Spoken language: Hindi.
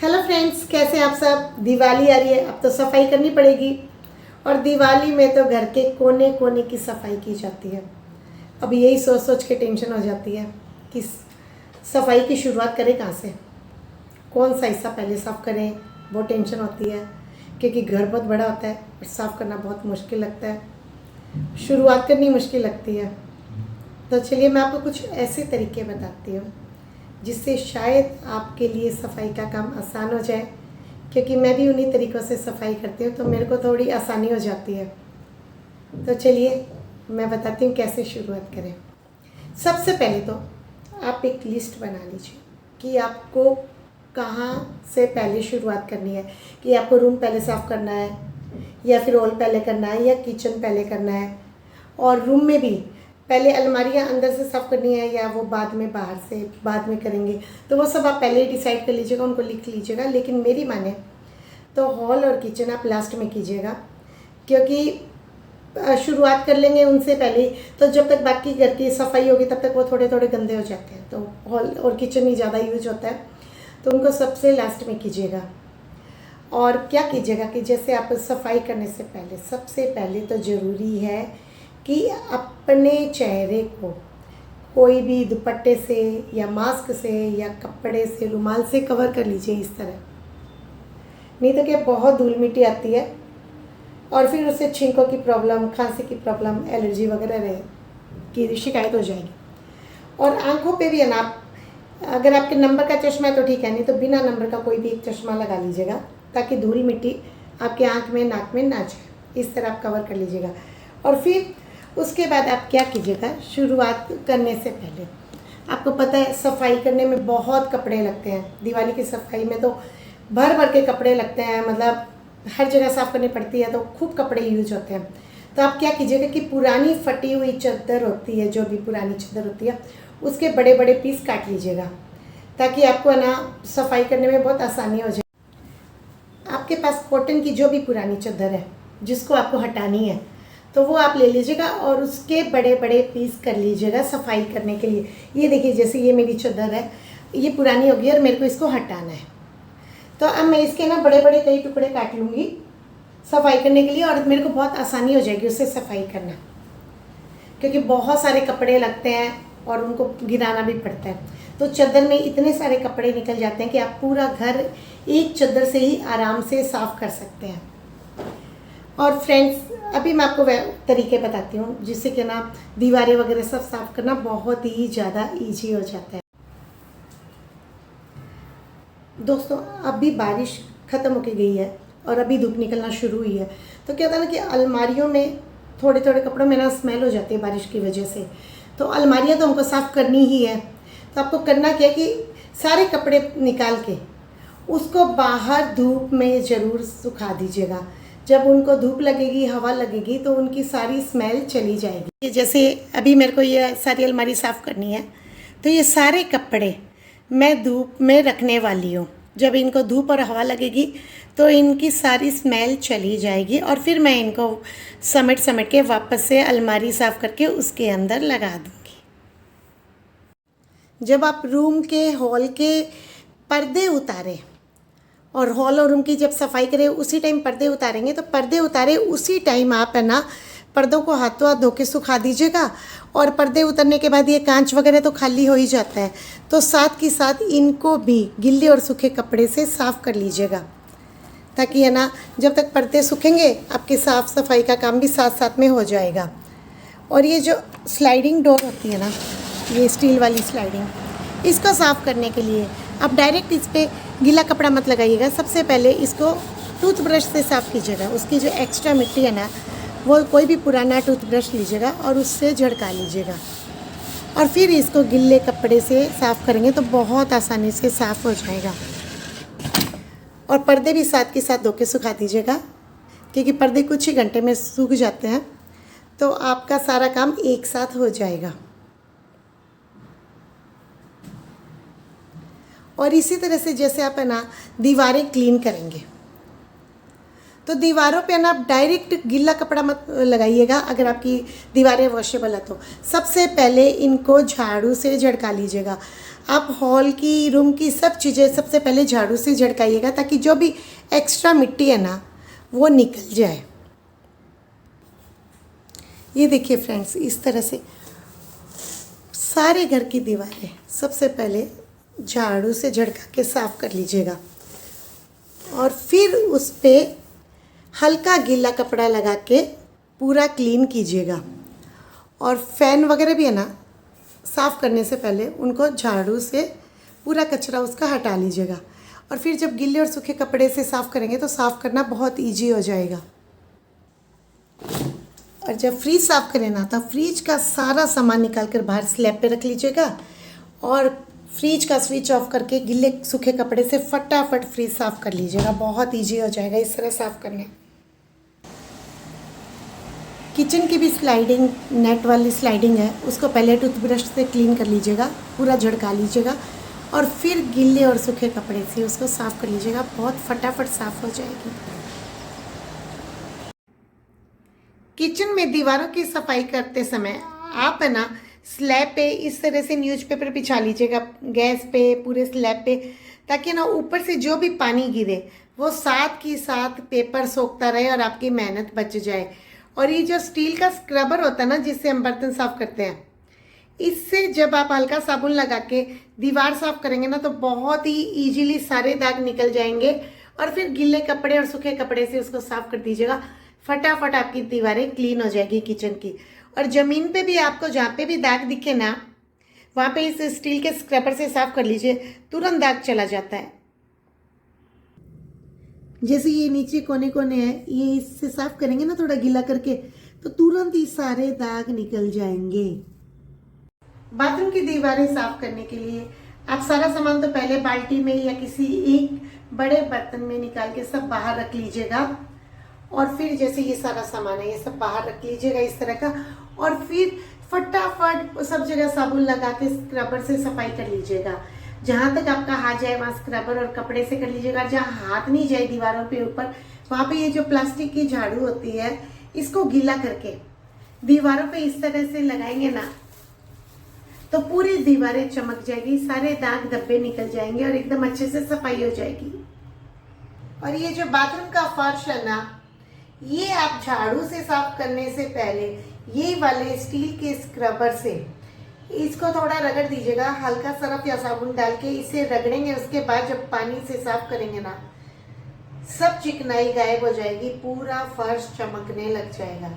हेलो फ्रेंड्स, कैसे हैं आप सब। दिवाली आ रही है, अब तो सफाई करनी पड़ेगी। और दिवाली में तो घर के कोने कोने की सफाई की जाती है। अब यही सोच सोच के टेंशन हो जाती है कि सफाई की शुरुआत करें कहाँ से, कौन सा हिस्सा पहले साफ़ करें। बहुत टेंशन होती है क्योंकि घर बहुत बड़ा होता है और साफ़ करना बहुत मुश्किल लगता है, शुरुआत करनी मुश्किल लगती है। तो चलिए मैं आपको कुछ ऐसे तरीके बताती हूँ जिससे शायद आपके लिए सफाई का काम आसान हो जाए, क्योंकि मैं भी उन्हीं तरीक़ों से सफाई करती हूँ तो मेरे को थोड़ी आसानी हो जाती है। तो चलिए मैं बताती हूँ कैसे शुरुआत करें। सबसे पहले तो आप एक लिस्ट बना लीजिए कि आपको कहाँ से पहले शुरुआत करनी है, कि आपको रूम पहले साफ़ करना है या फिर हॉल पहले करना है या किचन पहले करना है। और रूम में भी पहले अलमारियाँ अंदर से साफ़ करनी है या वो बाद में बाहर से बाद में करेंगे, तो वो सब आप पहले ही डिसाइड कर लीजिएगा, उनको लिख लीजिएगा। लेकिन मेरी माने तो हॉल और किचन आप लास्ट में कीजिएगा, क्योंकि शुरुआत कर लेंगे उनसे पहले तो जब तक बाकी घर की सफाई होगी तब तक वो थोड़े थोड़े गंदे हो जाते हैं। तो हॉल और किचन ही ज़्यादा यूज होता है, तो उनको सबसे लास्ट में कीजिएगा। और क्या कीजिएगा कि जैसे आप सफाई करने से पहले सबसे पहले तो ज़रूरी है कि अपने चेहरे को कोई भी दुपट्टे से या मास्क से या कपड़े से, रुमाल से कवर कर लीजिए इस तरह। नहीं तो क्या बहुत धूल मिट्टी आती है और फिर उससे छींकों की प्रॉब्लम, खांसी की प्रॉब्लम, एलर्जी वगैरह रहे की शिकायत हो जाएगी। और आंखों पे भी है ना, अगर आपके नंबर का चश्मा है तो ठीक है, नहीं तो बिना नंबर का कोई भी एक चश्मा लगा लीजिएगा ताकि धूल मिट्टी आपके आँख में नाक में ना जाए। इस तरह आप कवर कर लीजिएगा। और फिर उसके बाद आप क्या कीजिएगा, शुरुआत करने से पहले आपको पता है सफाई करने में बहुत कपड़े लगते हैं। दिवाली की सफाई में तो भर भर के कपड़े लगते हैं, मतलब हर जगह साफ़ करनी पड़ती है तो खूब कपड़े यूज होते हैं। तो आप क्या कीजिएगा कि पुरानी फटी हुई चादर होती है, जो भी पुरानी चादर होती है उसके बड़े बड़े पीस काट लीजिएगा ताकि आपको ना सफाई करने में बहुत आसानी हो जाए। आपके पास कॉटन की जो भी पुरानी चादर है जिसको आपको हटानी है तो वो आप ले लीजिएगा और उसके बड़े बड़े पीस कर लीजिएगा सफाई करने के लिए। ये देखिए, जैसे ये मेरी चादर है, ये पुरानी होगी और मेरे को इसको हटाना है, तो अब मैं इसके ना बड़े बड़े कई टुकड़े काट लूँगी सफाई करने के लिए और मेरे को बहुत आसानी हो जाएगी उससे सफाई करना, क्योंकि बहुत सारे कपड़े लगते हैं और उनको गिराना भी पड़ता है। तो चादर में इतने सारे कपड़े निकल जाते हैं कि आप पूरा घर एक चादर से ही आराम से साफ़ कर सकते हैं। और फ्रेंड्स, अभी मैं आपको तरीके बताती हूँ जिससे कि ना दीवारें वगैरह सब साफ़ करना बहुत ही ज़्यादा ईजी हो जाता है। दोस्तों, अभी बारिश ख़त्म होके गई है और अभी धूप निकलना शुरू हुई है, तो क्या होता है ना कि अलमारियों में थोड़े थोड़े कपड़ों में ना स्मेल हो जाती है बारिश की वजह से। तो अलमारियाँ तो हमको साफ़ करनी ही है, तो आपको करना क्या है कि सारे कपड़े निकाल के उसको बाहर धूप में ज़रूर सुखा दीजिएगा। जब उनको धूप लगेगी, हवा लगेगी तो उनकी सारी स्मेल चली जाएगी। जैसे अभी मेरे को ये सारी अलमारी साफ़ करनी है, तो ये सारे कपड़े मैं धूप में रखने वाली हूँ। जब इनको धूप और हवा लगेगी तो इनकी सारी स्मेल चली जाएगी और फिर मैं इनको समेट समेट के वापस से अलमारी साफ़ करके उसके अंदर लगा दूँगी। जब आप रूम के, हॉल के पर्दे उतारें और हॉल और रूम की जब सफाई करें उसी टाइम पर्दे उतारेंगे, तो पर्दे उतारे उसी टाइम आप है ना पर्दों को हाथों हाथ धो के सुखा दीजिएगा। और पर्दे उतरने के बाद ये कांच वगैरह तो खाली हो ही जाता है, तो साथ ही साथ इनको भी गिल्ले और सूखे कपड़े से साफ़ कर लीजिएगा, ताकि है ना जब तक पर्दे सूखेंगे आपकी साफ़ सफाई का काम भी साथ साथ में हो जाएगा। और ये जो स्लाइडिंग डोर होती है ना, ये स्टील वाली स्लाइडिंग, इसको साफ़ करने के लिए आप डायरेक्ट इस पर गीला कपड़ा मत लगाइएगा। सबसे पहले इसको टूथब्रश से साफ़ कीजिएगा। उसकी जो एक्स्ट्रा मिट्टी है ना, वो कोई भी पुराना टूथब्रश लीजिएगा और उससे झड़का लीजिएगा और फिर इसको गिल्ले कपड़े से साफ़ करेंगे तो बहुत आसानी से साफ़ हो जाएगा। और पर्दे भी साथ के साथ धो के सुखा दीजिएगा, क्योंकि पर्दे कुछ ही घंटे में सूख जाते हैं, तो आपका सारा काम एक साथ हो जाएगा। और इसी तरह से जैसे आप है ना दीवारें क्लीन करेंगे, तो दीवारों पे ना आप डायरेक्ट गीला कपड़ा मत लगाइएगा अगर आपकी दीवारें वॉशेबल है तो। सबसे पहले इनको झाड़ू से झड़का लीजिएगा। आप हॉल की, रूम की सब चीज़ें सबसे पहले झाड़ू से झड़काइएगा ताकि जो भी एक्स्ट्रा मिट्टी है ना वो निकल जाए। ये देखिए फ्रेंड्स, इस तरह से सारे घर की दीवारें सबसे पहले झाड़ू से झड़का के साफ़ कर लीजिएगा और फिर उस पर हल्का गीला कपड़ा लगा के पूरा क्लीन कीजिएगा। और फैन वगैरह भी है ना, साफ़ करने से पहले उनको झाड़ू से पूरा कचरा उसका हटा लीजिएगा। और फिर जब गीले और सूखे कपड़े से साफ़ करेंगे तो साफ़ करना बहुत इजी हो जाएगा। और जब फ्रीज साफ़ करें ना, तो फ्रीज का सारा सामान निकाल कर बाहर स्लैब पे रख लीजिएगा और फ्रीज का स्विच ऑफ करके गीले सूखे कपड़े से फटाफट फ्रीज साफ़ कर लीजिएगा। बहुत इजी हो जाएगा इस तरह साफ़ करने। किचन की भी स्लाइडिंग, नेट वाली स्लाइडिंग है, उसको पहले टूथब्रश से क्लीन कर लीजिएगा, पूरा झड़का लीजिएगा और फिर गीले और सूखे कपड़े से उसको साफ़ कर लीजिएगा। बहुत फटाफट साफ़ हो जाएगी। किचन में दीवारों की सफाई करते समय आप है ना स्लैब पे इस तरह से न्यूज़पेपर बिछा लीजिएगा, गैस पे, पूरे स्लैब पे, ताकि ना ऊपर से जो भी पानी गिरे वो साथ की साथ पेपर सोखता रहे और आपकी मेहनत बच जाए। और ये जो स्टील का स्क्रबर होता है ना, जिससे हम बर्तन साफ़ करते हैं, इससे जब आप हल्का साबुन लगा के दीवार साफ़ करेंगे ना तो बहुत ही ईजीली सारे दाग निकल जाएंगे। और फिर गीले कपड़े और सूखे कपड़े से उसको साफ़ कर दीजिएगा, फटाफट आपकी दीवारें क्लीन हो जाएगी किचन की। और ज़मीन पे भी आपको जहाँ पे भी दाग दिखे ना, वहाँ पे इस स्टील के स्क्रबर से साफ़ कर लीजिए, तुरंत दाग चला जाता है। जैसे ये नीचे कोने कोने हैं, ये इससे साफ़ करेंगे ना थोड़ा गीला करके, तो तुरंत ही सारे दाग निकल जाएंगे। बाथरूम की दीवारें साफ़ करने के लिए आप सारा सामान तो पहले बाल्टी में या किसी एक बड़े बर्तन में निकाल के सब बाहर रख लीजिएगा। और फिर जैसे ये सारा सामान है, ये सब बाहर रख लीजिएगा इस तरह का। और फिर फटाफट सब जगह साबुन लगा के स्क्रबर से सफाई कर लीजिएगा। जहाँ तक आपका हाथ जाए वहाँ स्क्रबर और कपड़े से कर लीजिएगा। जहाँ हाथ नहीं जाए दीवारों पे ऊपर, वहाँ पे ये जो प्लास्टिक की झाड़ू होती है, इसको गीला करके दीवारों पे इस तरह से लगाएंगे ना तो पूरी दीवारें चमक जाएगी, सारे दाग धब्बे निकल जाएंगे और एकदम अच्छे से सफाई हो जाएगी। और ये जो बाथरूम का फर्श है ना, ये आप झाड़ू से साफ करने से पहले ये वाले स्टील के स्क्रबर से इसको थोड़ा रगड़ दीजिएगा, हल्का सरफ या साबुन डाल के इसे रगड़ेंगे। उसके बाद जब पानी से साफ करेंगे ना, सब चिकनाई गायब हो जाएगी, पूरा फर्श चमकने लग जाएगा।